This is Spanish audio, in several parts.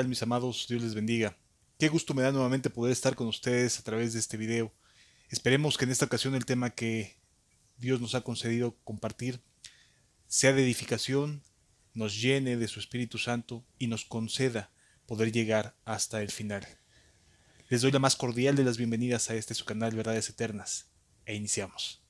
mis amados? Dios les bendiga. Qué gusto me da nuevamente poder estar con ustedes a través de este video. Esperemos que en esta ocasión el tema que Dios nos ha concedido compartir sea de edificación, nos llene de su Espíritu Santo y nos conceda poder llegar hasta el final. Les doy la más cordial de las bienvenidas a este su canal Verdades Eternas e iniciamos.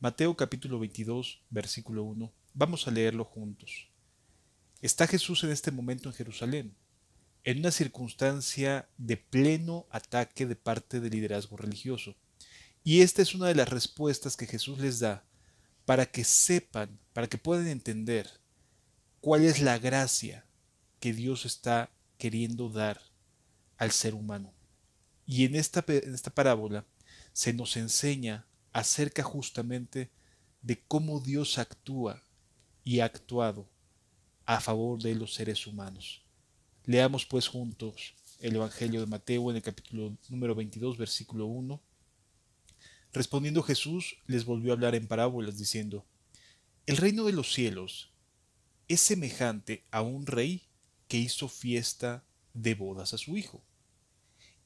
Mateo capítulo 22, versículo 1. Vamos a leerlo juntos. Está Jesús en este momento en Jerusalén, en una circunstancia de pleno ataque de parte del liderazgo religioso. Y esta es una de las respuestas que Jesús les da para que sepan, para que puedan entender cuál es la gracia que Dios está queriendo dar al ser humano. Y en esta parábola se nos enseña acerca justamente de cómo Dios actúa y ha actuado a favor de los seres humanos. Leamos pues juntos el Evangelio de Mateo en el capítulo número 22, versículo 1. Respondiendo Jesús les volvió a hablar en parábolas diciendo: El reino de los cielos es semejante a un rey que hizo fiesta de bodas a su hijo,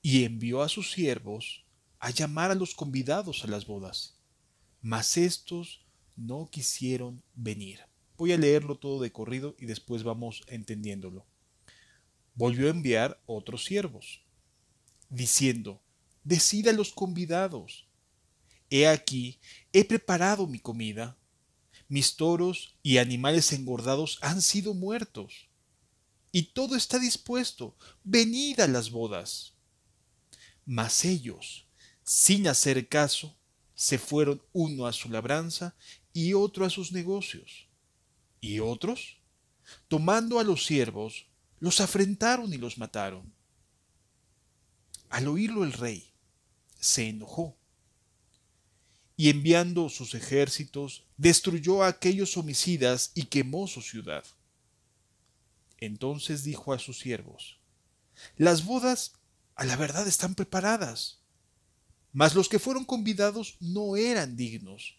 y envió a sus siervos a llamar a los convidados a las bodas, mas éstos no quisieron venir. Voy a leerlo todo de corrido y después vamos entendiéndolo. Volvió a enviar otros siervos, diciendo: Decid a los convidados: He aquí, he preparado mi comida, mis toros y animales engordados han sido muertos, y todo está dispuesto, venid a las bodas. Mas ellos, sin hacer caso, se fueron uno a su labranza y otro a sus negocios. Y otros, tomando a los siervos, los afrentaron y los mataron. Al oírlo el rey se enojó y enviando sus ejércitos, destruyó a aquellos homicidas y quemó su ciudad. Entonces dijo a sus siervos: Las bodas a la verdad están preparadas, mas los que fueron convidados no eran dignos.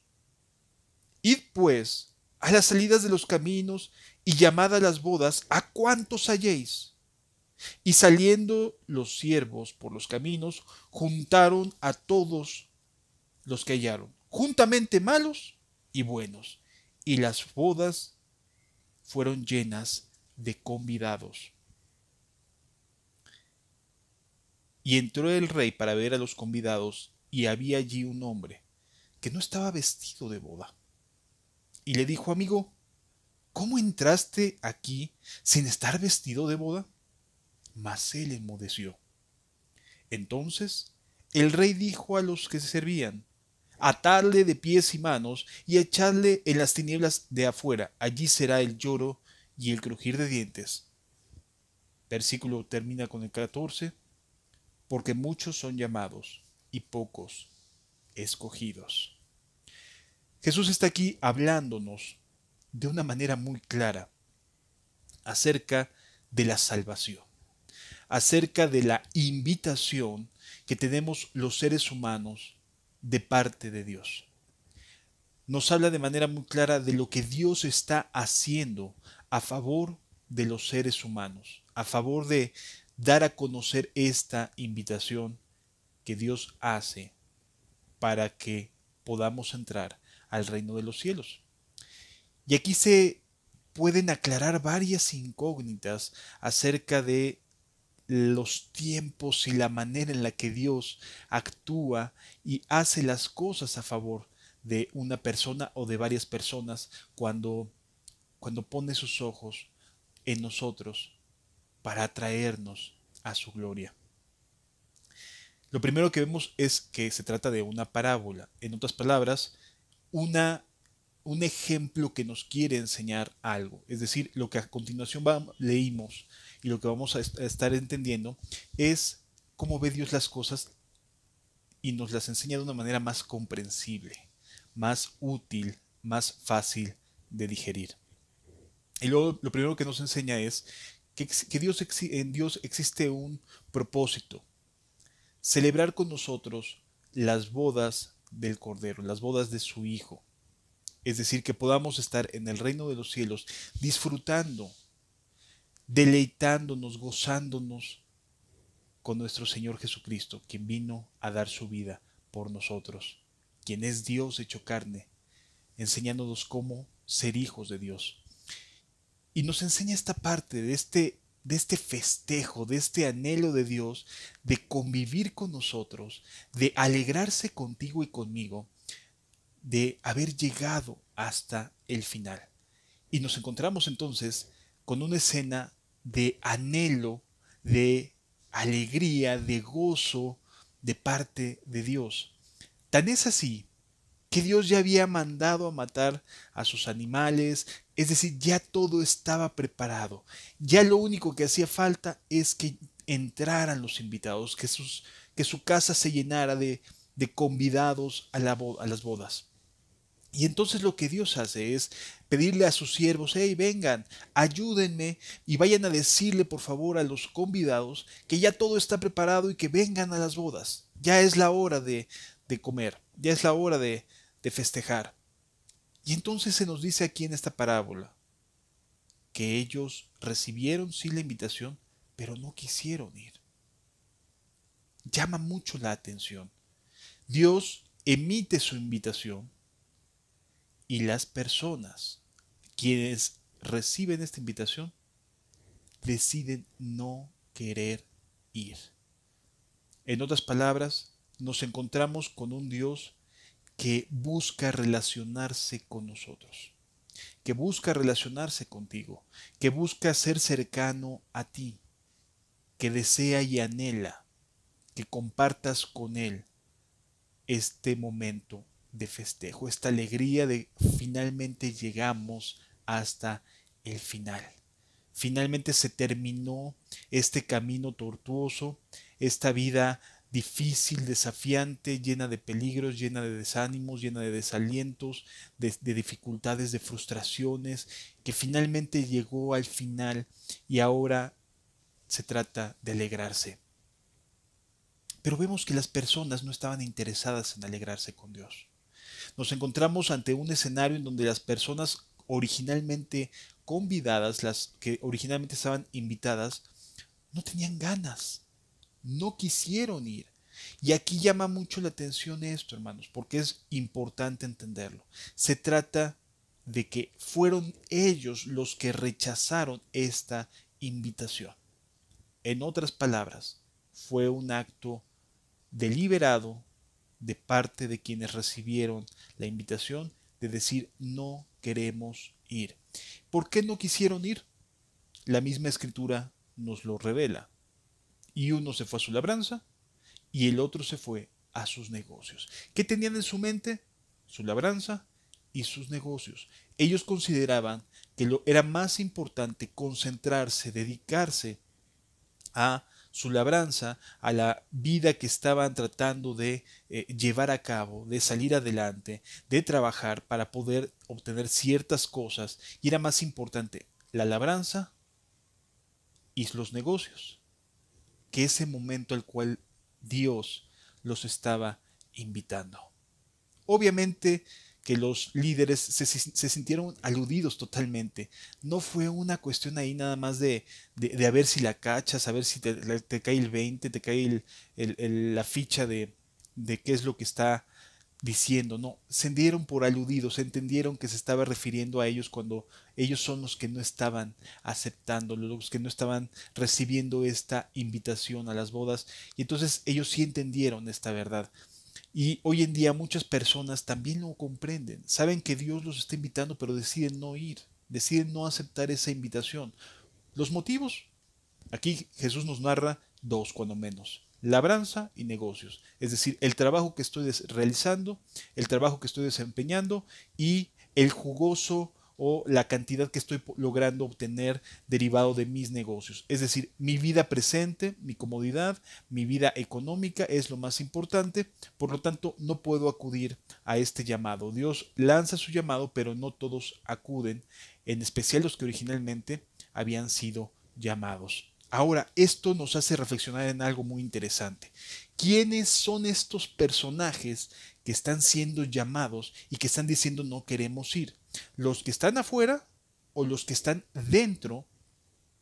Id pues a las salidas de los caminos y llamad a las bodas a cuantos halléis. Y saliendo los siervos por los caminos, juntaron a todos los que hallaron, juntamente malos y buenos, y las bodas fueron llenas de convidados. Y entró el rey para ver a los convidados, y había allí un hombre que no estaba vestido de boda. Y le dijo: Amigo, ¿cómo entraste aquí sin estar vestido de boda? Mas él enmudeció. Entonces el rey dijo a los que se servían: Atadle de pies y manos y echadle en las tinieblas de afuera. Allí será el lloro y el crujir de dientes. Versículo termina con el 14. Porque muchos son llamados y pocos escogidos. Jesús está aquí hablándonos de una manera muy clara acerca de la salvación, acerca de la invitación que tenemos los seres humanos de parte de Dios. Nos habla de manera muy clara de lo que Dios está haciendo a favor de los seres humanos, a favor de dar a conocer esta invitación que Dios hace para que podamos entrar al reino de los cielos. Y aquí se pueden aclarar varias incógnitas acerca de los tiempos y la manera en la que Dios actúa y hace las cosas a favor de una persona o de varias personas cuando pone sus ojos en nosotros para atraernos a su gloria. Lo primero que vemos es que se trata de una parábola. En otras palabras, una, un ejemplo que nos quiere enseñar algo. Es decir, lo que a continuación leímos y lo que vamos a estar entendiendo es cómo ve Dios las cosas y nos las enseña de una manera más comprensible, más útil, más fácil de digerir. Y luego lo primero que nos enseña es que en Dios existe un propósito, celebrar con nosotros las bodas del Cordero, las bodas de su Hijo. Es decir, que podamos estar en el reino de los cielos disfrutando, deleitándonos, gozándonos con nuestro Señor Jesucristo, quien vino a dar su vida por nosotros, quien es Dios hecho carne, enseñándonos cómo ser hijos de Dios. Y nos enseña esta parte de este festejo, de este anhelo de Dios, de convivir con nosotros, de alegrarse contigo y conmigo, de haber llegado hasta el final. Y nos encontramos entonces con una escena de anhelo, de alegría, de gozo de parte de Dios. Tan es así que Dios ya había mandado a matar a sus animales, es decir, ya todo estaba preparado. Ya lo único que hacía falta es que entraran los invitados, que su casa se llenara de convidados a las bodas. Y entonces lo que Dios hace es pedirle a sus siervos, hey, vengan, ayúdenme y vayan a decirle por favor a los convidados que ya todo está preparado y que vengan a las bodas. Ya es la hora de comer, ya es la hora de festejar. Y entonces se nos dice aquí en esta parábola que ellos recibieron sí la invitación, pero no quisieron ir. Llama mucho la atención. Dios emite su invitación y las personas quienes reciben esta invitación deciden no querer ir. En otras palabras, nos encontramos con un Dios que busca relacionarse con nosotros, que busca relacionarse contigo, que busca ser cercano a ti, que desea y anhela que compartas con Él este momento de festejo, esta alegría de finalmente llegamos hasta el final. Finalmente se terminó este camino tortuoso, esta vida difícil, desafiante, llena de peligros, llena de desánimos, llena de desalientos, de dificultades, de frustraciones, que finalmente llegó al final y ahora se trata de alegrarse. Pero vemos que las personas no estaban interesadas en alegrarse con Dios. Nos encontramos ante un escenario en donde las personas originalmente convidadas, las que originalmente estaban invitadas, no tenían ganas, no quisieron ir. Y aquí llama mucho la atención esto, hermanos, porque es importante entenderlo. Se trata de que fueron ellos los que rechazaron esta invitación. En otras palabras, fue un acto deliberado de parte de quienes recibieron la invitación de decir no queremos ir. ¿Por qué no quisieron ir? La misma escritura nos lo revela. Y uno se fue a su labranza y el otro se fue a sus negocios. ¿Qué tenían en su mente? Su labranza y sus negocios. Ellos consideraban que era más importante concentrarse, dedicarse a su labranza, a la vida que estaban tratando de llevar a cabo, de salir adelante, de trabajar para poder obtener ciertas cosas. Y era más importante la labranza y los negocios que ese momento al cual Dios los estaba invitando. Obviamente que los líderes se sintieron aludidos totalmente. No fue una cuestión ahí nada más de a ver si la cachas, a ver si te cae el 20, te cae la ficha de qué es lo que está diciendo. No, se dieron por aludidos, entendieron que se estaba refiriendo a ellos cuando ellos son los que no estaban aceptando, los que no estaban recibiendo esta invitación a las bodas. Y entonces ellos sí entendieron esta verdad. Y hoy en día muchas personas también lo comprenden, saben que Dios los está invitando, pero deciden no ir, deciden no aceptar esa invitación. ¿Los motivos? Aquí Jesús nos narra dos, cuando menos. labranza y negocios. Es decir, el trabajo que estoy realizando, el trabajo que estoy desempeñando y el jugoso o la cantidad que estoy logrando obtener derivado de mis negocios. Es decir, mi vida presente, mi comodidad, mi vida económica es lo más importante, por lo tanto no puedo acudir a este llamado. Dios lanza su llamado, pero no todos acuden, en especial los que originalmente habían sido llamados. Ahora, esto nos hace reflexionar en algo muy interesante. ¿Quiénes son estos personajes que están siendo llamados y que están diciendo no queremos ir? ¿Los que están afuera o los que están dentro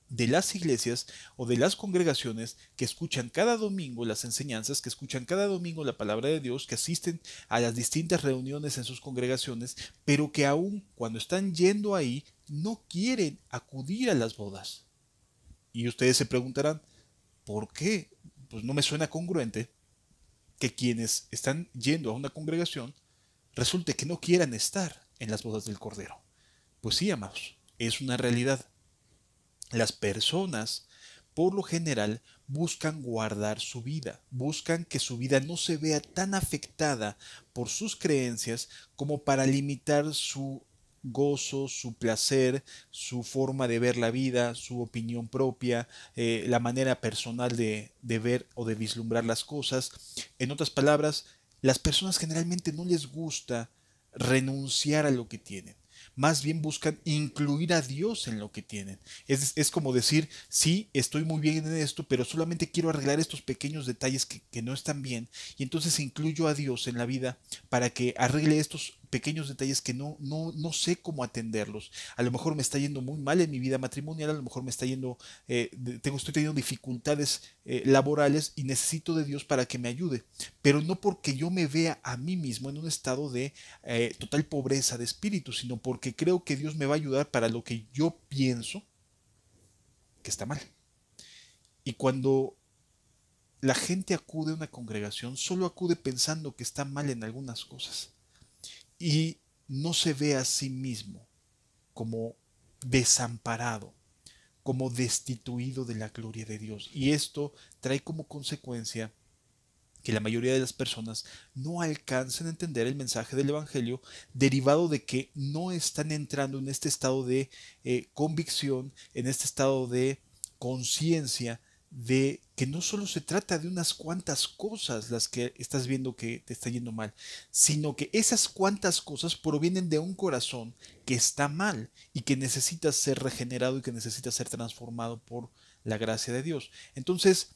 de las iglesias o de las congregaciones que escuchan cada domingo las enseñanzas, que escuchan cada domingo la palabra de Dios, que asisten a las distintas reuniones en sus congregaciones, pero que aún cuando están yendo ahí no quieren acudir a las bodas? Y ustedes se preguntarán, ¿por qué? Pues no me suena congruente que quienes están yendo a una congregación resulte que no quieran estar en las bodas del Cordero. Pues sí, amados, es una realidad. Las personas, por lo general, buscan guardar su vida, buscan que su vida no se vea tan afectada por sus creencias como para limitar su gozo, su placer, su forma de ver la vida, su opinión propia, la manera personal de ver o de vislumbrar las cosas. En otras palabras, las personas generalmente no les gusta renunciar a lo que tienen. Más bien buscan incluir a Dios en lo que tienen. Es como decir, sí, estoy muy bien en esto, pero solamente quiero arreglar estos pequeños detalles que no están bien. Y entonces incluyo a Dios en la vida para que arregle estos pequeños detalles que no sé cómo atenderlos. A lo mejor me está yendo muy mal en mi vida matrimonial, a lo mejor me está yendo, estoy teniendo dificultades laborales y necesito de Dios para que me ayude. Pero no porque yo me vea a mí mismo en un estado de total pobreza de espíritu, sino porque creo que Dios me va a ayudar para lo que yo pienso que está mal. Y cuando la gente acude a una congregación, solo acude pensando que está mal en algunas cosas y no se ve a sí mismo como desamparado, como destituido de la gloria de Dios. Y esto trae como consecuencia que la mayoría de las personas no alcancen a entender el mensaje del Evangelio, derivado de que no están entrando en este estado de convicción, en este estado de conciencia de que no solo se trata de unas cuantas cosas las que estás viendo que te está yendo mal, sino que esas cuantas cosas provienen de un corazón que está mal y que necesita ser regenerado y que necesita ser transformado por la gracia de Dios. Entonces,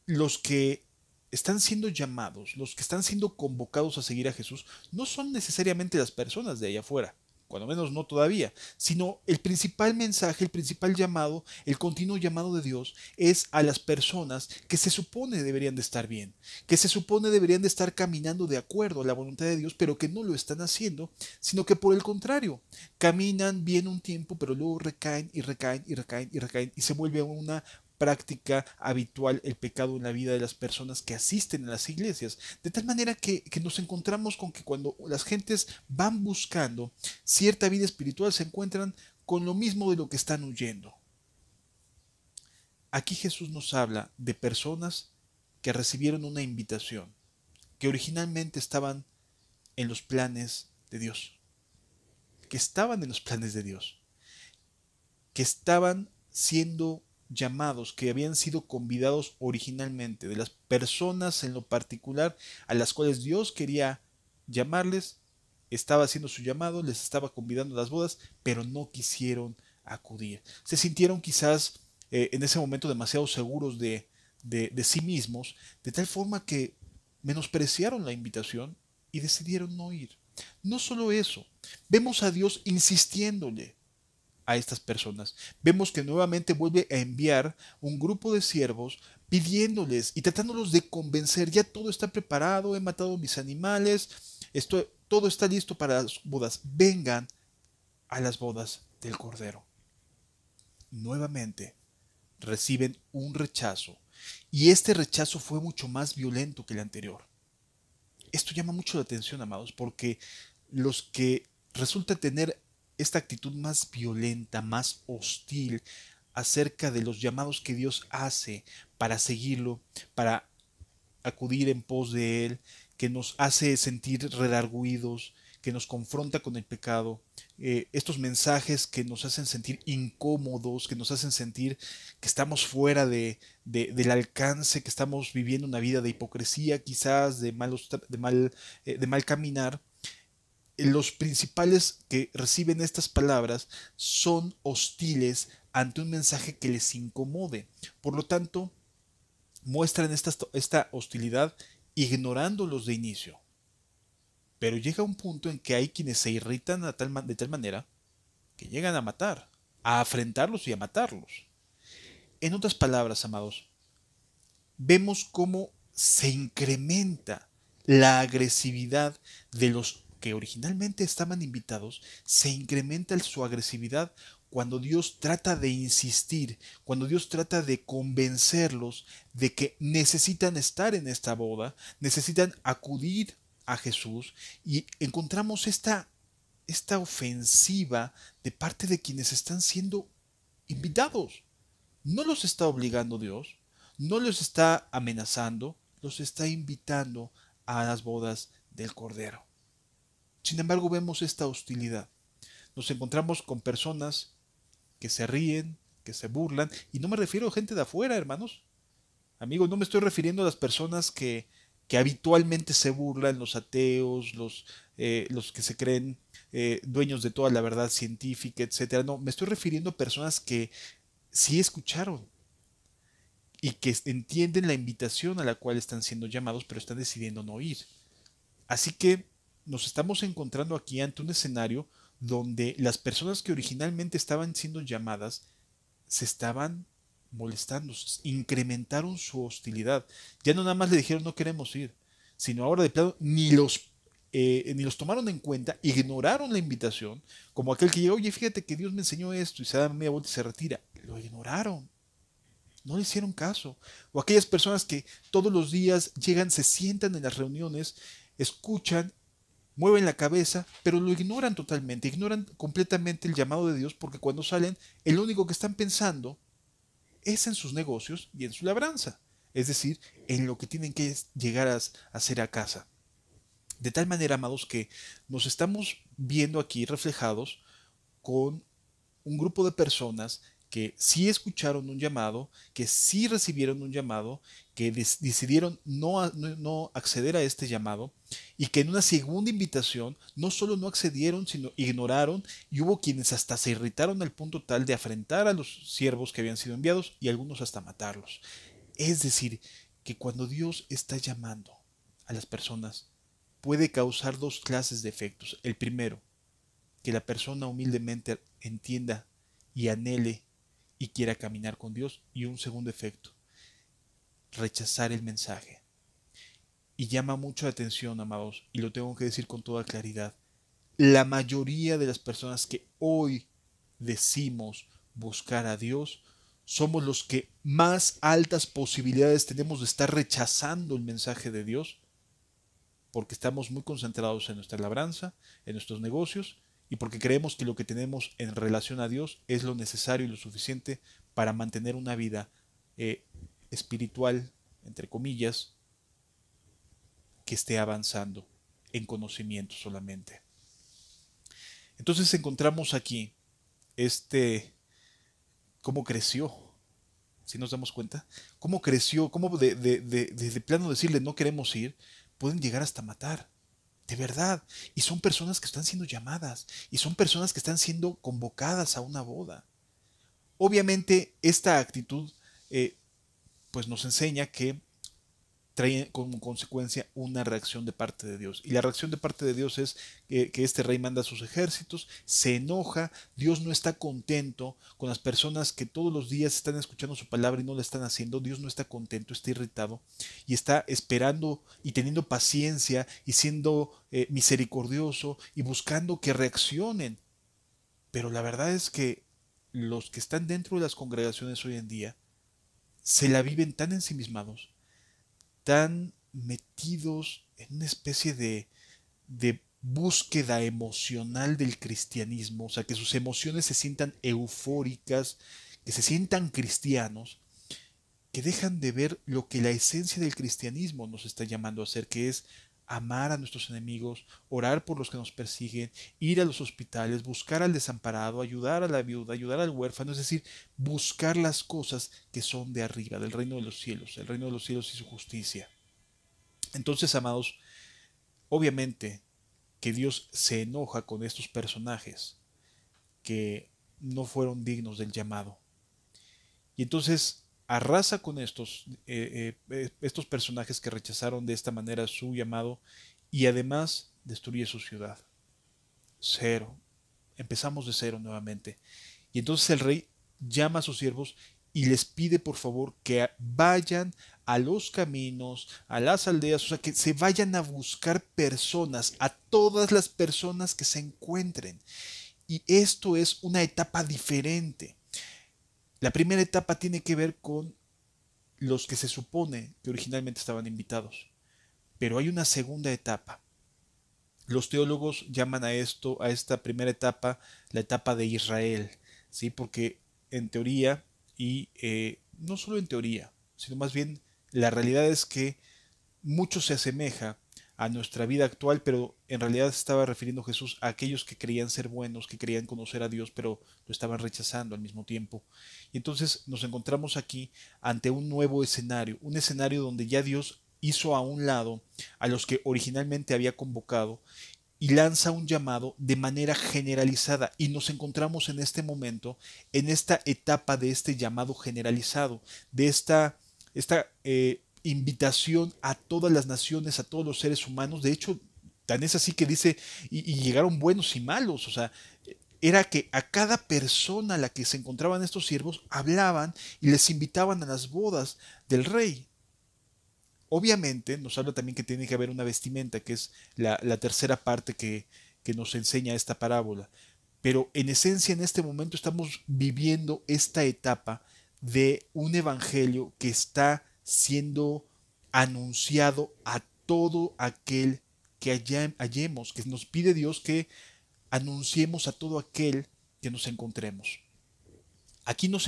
los que están siendo llamados, los que están siendo convocados a seguir a Jesús, no son necesariamente las personas de allá afuera, cuando menos no todavía, sino el principal mensaje, el principal llamado, el continuo llamado de Dios es a las personas que se supone deberían de estar bien, que se supone deberían de estar caminando de acuerdo a la voluntad de Dios, pero que no lo están haciendo, sino que por el contrario, caminan bien un tiempo, pero luego recaen y recaen y recaen y recaen y se vuelve una práctica habitual el pecado en la vida de las personas que asisten a las iglesias. De tal manera que nos encontramos con que cuando las gentes van buscando cierta vida espiritual se encuentran con lo mismo de lo que están huyendo. Aquí Jesús nos habla de personas que recibieron una invitación, que originalmente estaban en los planes de Dios, que estaban en los planes de Dios, que estaban siendo llamados, que habían sido convidados originalmente, de las personas en lo particular a las cuales Dios quería llamarles, estaba haciendo su llamado, les estaba convidando a las bodas, pero no quisieron acudir. Se sintieron quizás en ese momento demasiado seguros de sí mismos, de tal forma que menospreciaron la invitación y decidieron no ir. No solo eso, vemos a Dios insistiéndole a estas personas. Vemos que nuevamente vuelve a enviar un grupo de siervos pidiéndoles y tratándolos de convencer, ya todo está preparado, he matado mis animales, todo está listo para las bodas, vengan a las bodas del Cordero. Nuevamente reciben un rechazo y este rechazo fue mucho más violento que el anterior. Esto llama mucho la atención, amados, porque los que resultan tener esta actitud más violenta, más hostil acerca de los llamados que Dios hace para seguirlo, para acudir en pos de Él, que nos hace sentir redarguidos, que nos confronta con el pecado, estos mensajes que nos hacen sentir incómodos, que nos hacen sentir que estamos fuera del alcance, que estamos viviendo una vida de hipocresía, quizás de mal caminar. Los principales que reciben estas palabras son hostiles ante un mensaje que les incomode. Por lo tanto, muestran esta hostilidad ignorándolos de inicio. Pero llega un punto en que hay quienes se irritan de tal manera que llegan a matar, a afrentarlos y a matarlos. En otras palabras, amados, vemos cómo se incrementa la agresividad de los que originalmente estaban invitados, se incrementa su agresividad cuando Dios trata de insistir, cuando Dios trata de convencerlos de que necesitan estar en esta boda, necesitan acudir a Jesús, y encontramos esta ofensiva de parte de quienes están siendo invitados. No los está obligando Dios, no los está amenazando, los está invitando a las bodas del Cordero. Sin embargo, vemos esta hostilidad. Nos encontramos con personas que se ríen, que se burlan, y no me refiero a gente de afuera, hermanos. Amigos, no me estoy refiriendo a las personas que habitualmente se burlan, los ateos, los que se creen dueños de toda la verdad científica, etcétera. No, me estoy refiriendo a personas que sí escucharon y que entienden la invitación a la cual están siendo llamados, pero están decidiendo no ir. Así que nos estamos encontrando aquí ante un escenario donde las personas que originalmente estaban siendo llamadas se estaban molestando, incrementaron su hostilidad. Ya no nada más le dijeron no queremos ir, sino ahora de plano ni los tomaron en cuenta, ignoraron la invitación, como aquel que llega, oye, fíjate que Dios me enseñó esto y se da media vuelta y se retira. Lo ignoraron. No le hicieron caso. O aquellas personas que todos los días llegan, se sientan en las reuniones, escuchan, mueven la cabeza, pero lo ignoran totalmente, ignoran completamente el llamado de Dios, porque cuando salen, el único que están pensando es en sus negocios y en su labranza, es decir, en lo que tienen que llegar a hacer a casa. De tal manera, amados, que nos estamos viendo aquí reflejados con un grupo de personas que sí escucharon un llamado, que sí recibieron un llamado, que decidieron no acceder a este llamado, y que en una segunda invitación no solo no accedieron, sino ignoraron, y hubo quienes hasta se irritaron al punto tal de afrentar a los siervos que habían sido enviados y algunos hasta matarlos. Es decir, que cuando Dios está llamando a las personas, puede causar dos clases de efectos. El primero, que la persona humildemente entienda y anhele y quiera caminar con Dios. Y un segundo efecto, rechazar el mensaje. Y llama mucho la atención, amados, y lo tengo que decir con toda claridad. La mayoría de las personas que hoy decimos buscar a Dios, somos los que más altas posibilidades tenemos de estar rechazando el mensaje de Dios, porque estamos muy concentrados en nuestra labranza, en nuestros negocios, y porque creemos que lo que tenemos en relación a Dios es lo necesario y lo suficiente para mantener una vida espiritual, entre comillas, que esté avanzando en conocimiento solamente. Entonces encontramos aquí cómo creció, si nos damos cuenta, cómo creció, cómo de plano decirle no queremos ir, pueden llegar hasta matar. De verdad. Y son personas que están siendo llamadas. Y son personas que están siendo convocadas a una boda. Obviamente esta actitud pues nos enseña que trae como consecuencia una reacción de parte de Dios. Y la reacción de parte de Dios es que este rey manda a sus ejércitos, se enoja, Dios no está contento con las personas que todos los días están escuchando su palabra y no la están haciendo. Dios no está contento, está irritado y está esperando y teniendo paciencia y siendo misericordioso y buscando que reaccionen. Pero la verdad es que los que están dentro de las congregaciones hoy en día se la viven tan ensimismados, tan metidos en una especie de búsqueda emocional del cristianismo, o sea, que sus emociones se sientan eufóricas, que se sientan cristianos, que dejan de ver lo que la esencia del cristianismo nos está llamando a hacer, que es amar a nuestros enemigos, orar por los que nos persiguen, ir a los hospitales, buscar al desamparado, ayudar a la viuda, ayudar al huérfano, es decir, buscar las cosas que son de arriba, del reino de los cielos, el reino de los cielos y su justicia. Entonces, amados, obviamente que Dios se enoja con estos personajes que no fueron dignos del llamado. Y entonces arrasa con estos personajes que rechazaron de esta manera su llamado y además destruye su ciudad. Cero. Empezamos de cero nuevamente. Y entonces el rey llama a sus siervos y les pide por favor que vayan a los caminos, a las aldeas, o sea, que se vayan a buscar personas, a todas las personas que se encuentren. Y esto es una etapa diferente. La primera etapa tiene que ver con los que se supone que originalmente estaban invitados. Pero hay una segunda etapa. Los teólogos llaman a esto, a esta primera etapa, la etapa de Israel, ¿sí? Porque en teoría, y no solo en teoría, sino más bien la realidad es que mucho se asemeja a nuestra vida actual, pero en realidad estaba refiriendo Jesús a aquellos que creían ser buenos, que creían conocer a Dios, pero lo estaban rechazando al mismo tiempo. Y entonces nos encontramos aquí ante un nuevo escenario, un escenario donde ya Dios hizo a un lado a los que originalmente había convocado y lanza un llamado de manera generalizada y nos encontramos en este momento, en esta etapa de este llamado generalizado, de esta invitación a todas las naciones, a todos los seres humanos. De hecho, tan es así que dice, y llegaron buenos y malos, o sea, era que a cada persona a la que se encontraban estos siervos hablaban y les invitaban a las bodas del rey. Obviamente nos habla también que tiene que haber una vestimenta, que es la tercera parte que nos enseña esta parábola. Pero en esencia en este momento estamos viviendo esta etapa de un evangelio que está siendo anunciado a todo aquel que hallemos, que nos pide Dios que anunciemos a todo aquel que nos encontremos. Aquí no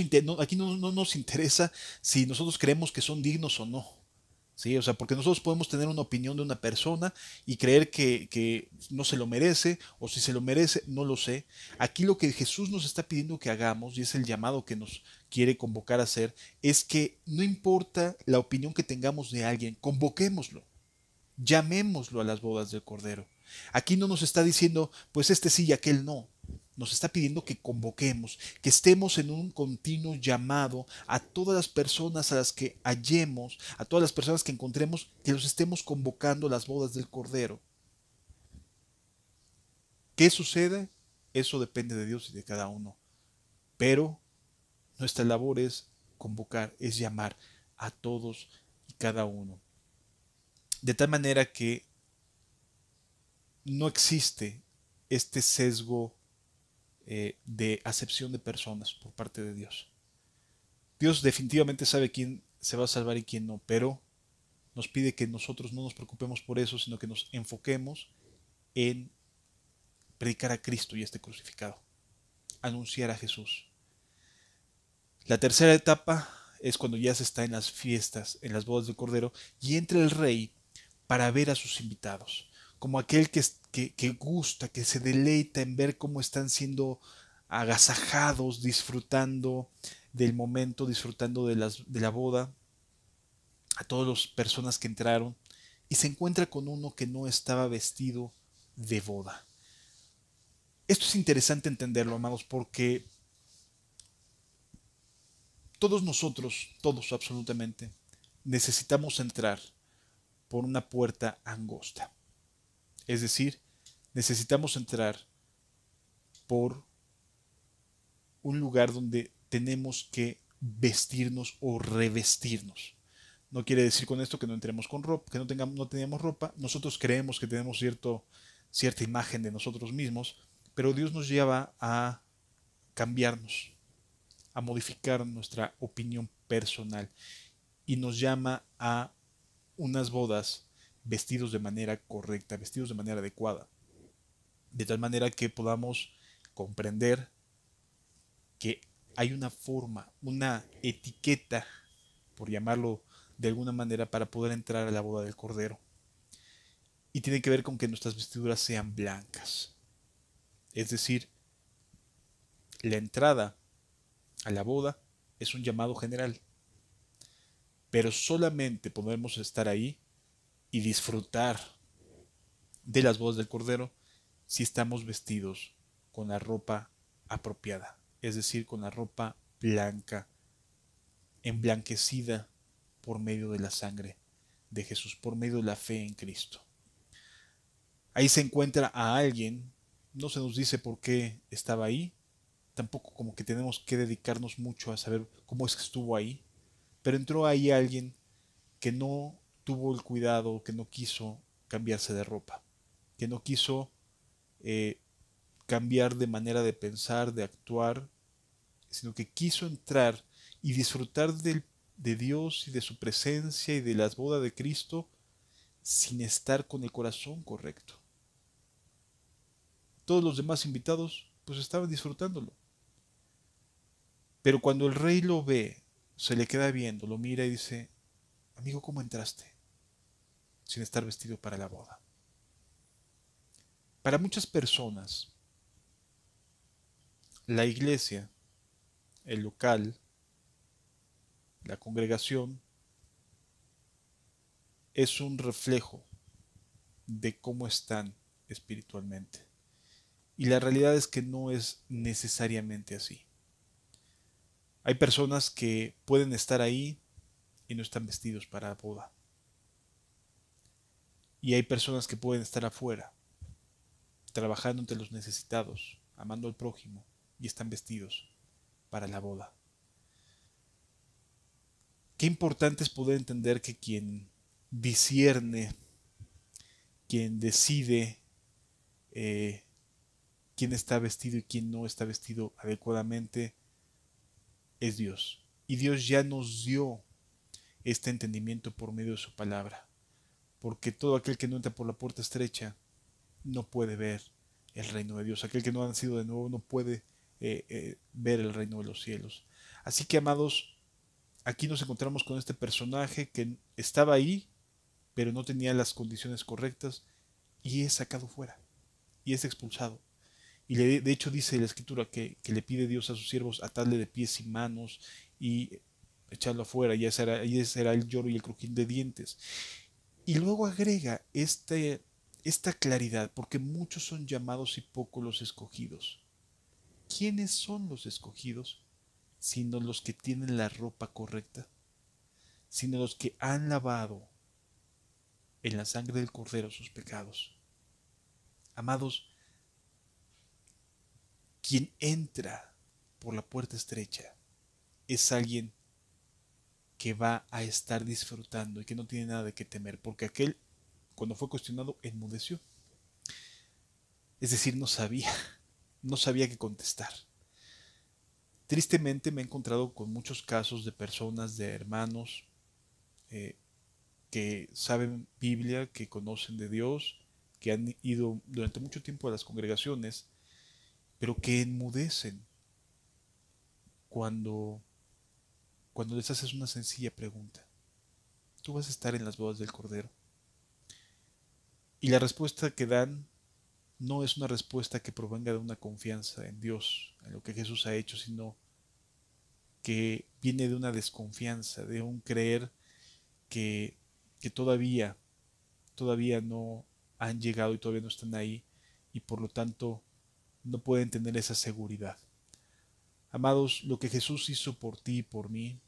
nos interesa si nosotros creemos que son dignos o no. ¿Sí? O sea, porque nosotros podemos tener una opinión de una persona y creer que no se lo merece, o si se lo merece, no lo sé. Aquí lo que Jesús nos está pidiendo que hagamos, y es el llamado que nos quiere convocar a hacer, es que no importa la opinión que tengamos de alguien, convoquémoslo, llamémoslo a las bodas del Cordero. Aquí no nos está diciendo, pues este sí y aquel no. Nos está pidiendo que convoquemos, que estemos en un continuo llamado a todas las personas a las que hallemos, a todas las personas que encontremos, que los estemos convocando a las bodas del Cordero. ¿Qué sucede? Eso depende de Dios y de cada uno. Pero nuestra labor es convocar, es llamar a todos y cada uno. De tal manera que no existe este sesgo de acepción de personas por parte de Dios. Dios definitivamente sabe quién se va a salvar y quién no, pero nos pide que nosotros no nos preocupemos por eso, sino que nos enfoquemos en predicar a Cristo y a este crucificado, anunciar a Jesús. La tercera etapa es cuando ya se está en las fiestas, en las bodas del Cordero, y entra el rey para ver a sus invitados, como aquel que gusta, que se deleita en ver cómo están siendo agasajados, disfrutando del momento, disfrutando de la boda, a todas las personas que entraron, y se encuentra con uno que no estaba vestido de boda. Esto es interesante entenderlo, amados, porque todos nosotros, todos absolutamente, necesitamos entrar por una puerta angosta. Es decir, necesitamos entrar por un lugar donde tenemos que vestirnos o revestirnos. No quiere decir con esto que no entremos con ropa, que no teníamos ropa. Nosotros creemos que tenemos cierta imagen de nosotros mismos, pero Dios nos lleva a cambiarnos, a modificar nuestra opinión personal y nos llama a unas bodas vestidos de manera correcta, vestidos de manera adecuada, de tal manera que podamos comprender que hay una forma, una etiqueta, por llamarlo de alguna manera, para poder entrar a la boda del Cordero. Y tiene que ver con que nuestras vestiduras sean blancas. Es decir, la entrada a la boda es un llamado general, pero solamente podemos estar ahí y disfrutar de las bodas del Cordero si estamos vestidos con la ropa apropiada, es decir, con la ropa blanca, emblanquecida por medio de la sangre de Jesús, por medio de la fe en Cristo. Ahí se encuentra a alguien, no se nos dice por qué estaba ahí, tampoco como que tenemos que dedicarnos mucho a saber cómo es que estuvo ahí, pero entró ahí alguien que no tuvo el cuidado, que no quiso cambiarse de ropa, que no quiso eh, cambiar de manera de pensar, de actuar, sino que quiso entrar y disfrutar de Dios y de su presencia y de las bodas de Cristo sin estar con el corazón correcto. Todos los demás invitados pues estaban disfrutándolo. Pero cuando el rey lo ve, se le queda viendo, lo mira y dice, amigo, ¿cómo entraste sin estar vestido para la boda? Para muchas personas, la iglesia, el local, la congregación, es un reflejo de cómo están espiritualmente. Y la realidad es que no es necesariamente así. Hay personas que pueden estar ahí y no están vestidos para la boda. Y hay personas que pueden estar afuera, trabajando entre los necesitados, amando al prójimo, y están vestidos para la boda. Qué importante es poder entender que quien discierne, quien decide eh, quién está vestido y quién no está vestido adecuadamente, es Dios. Y Dios ya nos dio este entendimiento por medio de su palabra. Porque todo aquel que no entra por la puerta estrecha no puede ver el reino de Dios. Aquel que no ha nacido de nuevo no puede ver el reino de los cielos. Así que, amados, aquí nos encontramos con este personaje que estaba ahí, pero no tenía las condiciones correctas y es sacado fuera y es expulsado. Y de hecho dice la escritura que le pide Dios a sus siervos atarle de pies y manos y echarlo afuera, y ese será el lloro y el crujir de dientes. Y luego agrega esta claridad, porque muchos son llamados y pocos los escogidos. ¿Quiénes son los escogidos? Sino los que tienen la ropa correcta, sino los que han lavado en la sangre del Cordero sus pecados. Amados, quien entra por la puerta estrecha es alguien que va a estar disfrutando y que no tiene nada de qué temer, porque aquel, cuando fue cuestionado, enmudeció. Es decir, no sabía qué contestar. Tristemente me he encontrado con muchos casos de personas, de hermanos, eh, que saben Biblia, que conocen de Dios, que han ido durante mucho tiempo a las congregaciones, pero que enmudecen cuando, cuando les haces una sencilla pregunta. ¿Tú vas a estar en las bodas del Cordero? Y la respuesta que dan no es una respuesta que provenga de una confianza en Dios, en lo que Jesús ha hecho, sino que viene de una desconfianza, de un creer que, que todavía no han llegado y todavía no están ahí y por lo tanto no pueden tener esa seguridad. Amados, lo que Jesús hizo por ti y por mí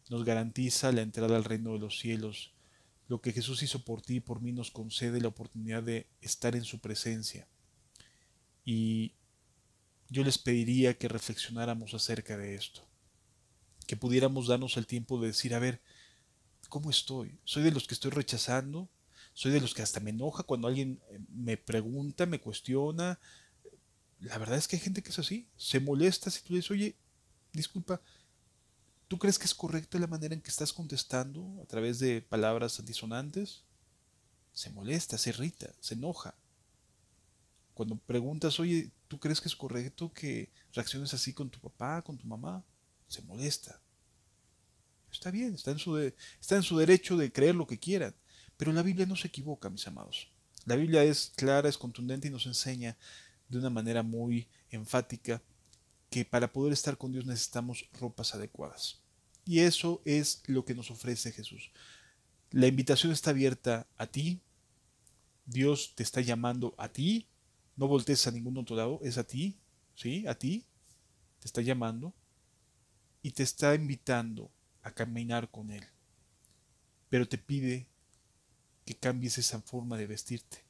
nos garantiza la entrada al reino de los cielos. Lo que Jesús hizo por ti y por mí nos concede la oportunidad de estar en su presencia. Y yo les pediría que reflexionáramos acerca de esto, que pudiéramos darnos el tiempo de decir, a ver, ¿cómo estoy? ¿Soy de los que estoy rechazando? ¿Soy de los que hasta me enoja cuando alguien me pregunta, me cuestiona? La verdad es que hay gente que es así, se molesta si tú le dices, oye, disculpa, ¿tú crees que es correcta la manera en que estás contestando a través de palabras antisonantes? Se molesta, se irrita, se enoja. Cuando preguntas, oye, ¿tú crees que es correcto que reacciones así con tu papá, con tu mamá? Se molesta. Está bien, está en su derecho de creer lo que quieran. Pero la Biblia no se equivoca, mis amados. La Biblia es clara, es contundente y nos enseña de una manera muy enfática que para poder estar con Dios necesitamos ropas adecuadas. Y eso es lo que nos ofrece Jesús. La invitación está abierta a ti. Dios te está llamando a ti. No voltees a ningún otro lado, es a ti, ¿sí? A ti te está llamando y te está invitando a caminar con Él. Pero te pide que cambies esa forma de vestirte.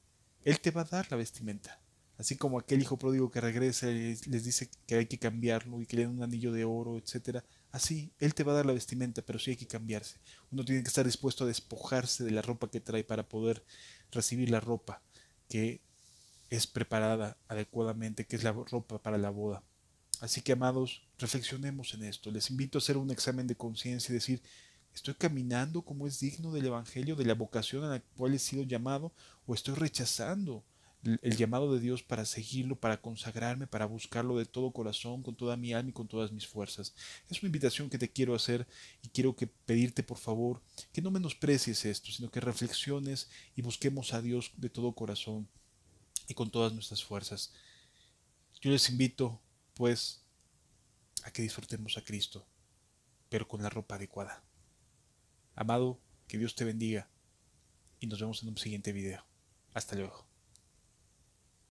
Él te va a dar la vestimenta. Así como aquel hijo pródigo que regresa y les dice que hay que cambiarlo y que le dan un anillo de oro, etcétera. Así, Él te va a dar la vestimenta, pero sí hay que cambiarse. Uno tiene que estar dispuesto a despojarse de la ropa que trae para poder recibir la ropa que es preparada adecuadamente, que es la ropa para la boda. Así que, amados, reflexionemos en esto. Les invito a hacer un examen de conciencia y decir, ¿estoy caminando como es digno del Evangelio, de la vocación a la cual he sido llamado? ¿O estoy rechazando el llamado de Dios para seguirlo, para consagrarme, para buscarlo de todo corazón, con toda mi alma y con todas mis fuerzas? Es una invitación que te quiero hacer y quiero que pedirte por favor que no menosprecies esto, sino que reflexiones y busquemos a Dios de todo corazón y con todas nuestras fuerzas. Yo les invito, pues, a que disfrutemos a Cristo, pero con la ropa adecuada. Amado, que Dios te bendiga y nos vemos en un siguiente video. Hasta luego.